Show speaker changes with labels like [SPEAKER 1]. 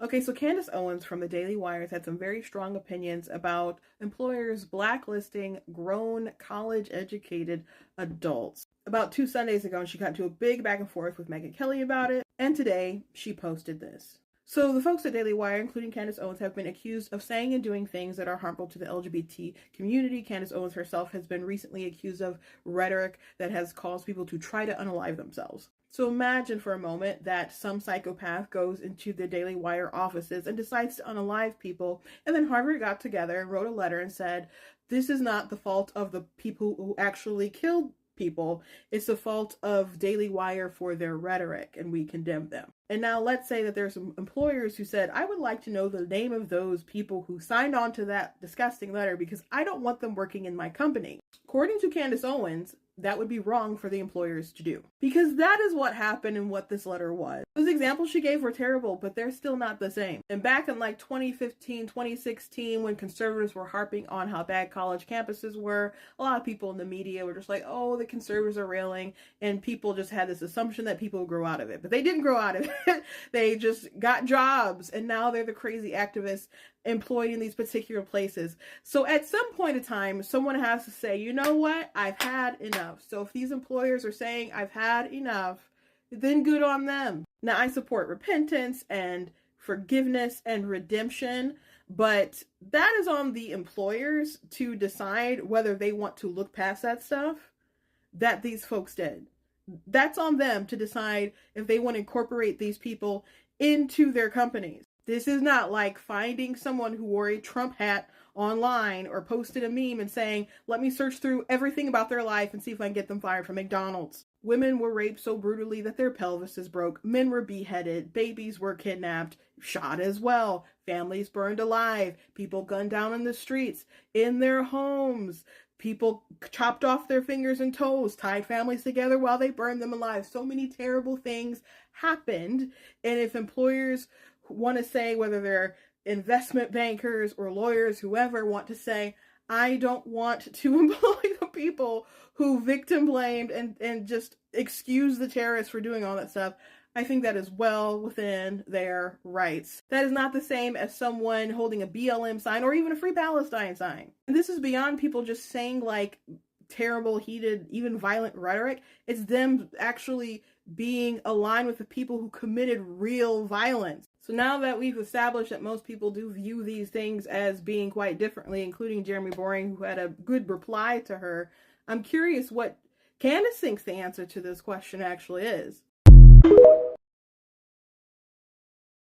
[SPEAKER 1] Okay, so Candace Owens from the Daily Wire has had some very strong opinions about employers blacklisting grown college-educated adults. About 2 Sundays ago, she got into a big back and forth with Megyn Kelly about it, and today she posted this. So the folks at Daily Wire, including Candace Owens, have been accused of saying and doing things that are harmful to the LGBT community. Candace Owens herself has been recently accused of rhetoric that has caused people to try to unalive themselves. So imagine for a moment that some psychopath goes into the Daily Wire offices and decides to unalive people, and then Harvard got together and wrote a letter and said, this is not the fault of the people who actually killed people, it's the fault of Daily Wire for their rhetoric, and we condemn them. And now let's say that there's some employers who said, I would like to know the name of those people who signed on to that disgusting letter because I don't want them working in my company. According to Candace Owens, that would be wrong for the employers to do, because that is what happened and what this letter was. Those examples she gave were terrible, but they're still not the same. And back in like 2015, 2016, when conservatives were harping on how bad college campuses were, a lot of people in the media were just like, oh, the conservatives are railing, and people just had this assumption that people would grow out of it. But they didn't grow out of it. They just got jobs, and now they're the crazy activists employed in these particular places. So at some point in time, someone has to say, you know what, I've had enough. So if these employers are saying I've had enough, then good on them. Now, I support repentance and forgiveness and redemption, but that is on the employers to decide whether they want to look past that stuff that these folks did. That's on them to decide if they want to incorporate these people into their companies. This is not like finding someone who wore a Trump hat online or posted a meme and saying, let me search through everything about their life and see if I can get them fired from McDonald's. Women were raped so brutally that their pelvises broke. Men were beheaded. Babies were kidnapped, shot as well. Families burned alive. People gunned down in the streets, in their homes. People chopped off their fingers and toes, tied families together while they burned them alive. So many terrible things happened. And if employers want to say, whether they're investment bankers or lawyers, whoever, want to say, I don't want to employ the people who victim blamed and just excuse the terrorists for doing all that stuff, I think that is well within their rights. That is not the same as someone holding a BLM sign or even a Free Palestine sign. And this is beyond people just saying like terrible, heated, even violent rhetoric. It's them actually being aligned with the people who committed real violence. So now that we've established that most people do view these things as being quite differently, including Jeremy Boring, who had a good reply to her, I'm curious what Candace thinks the answer to this question actually is.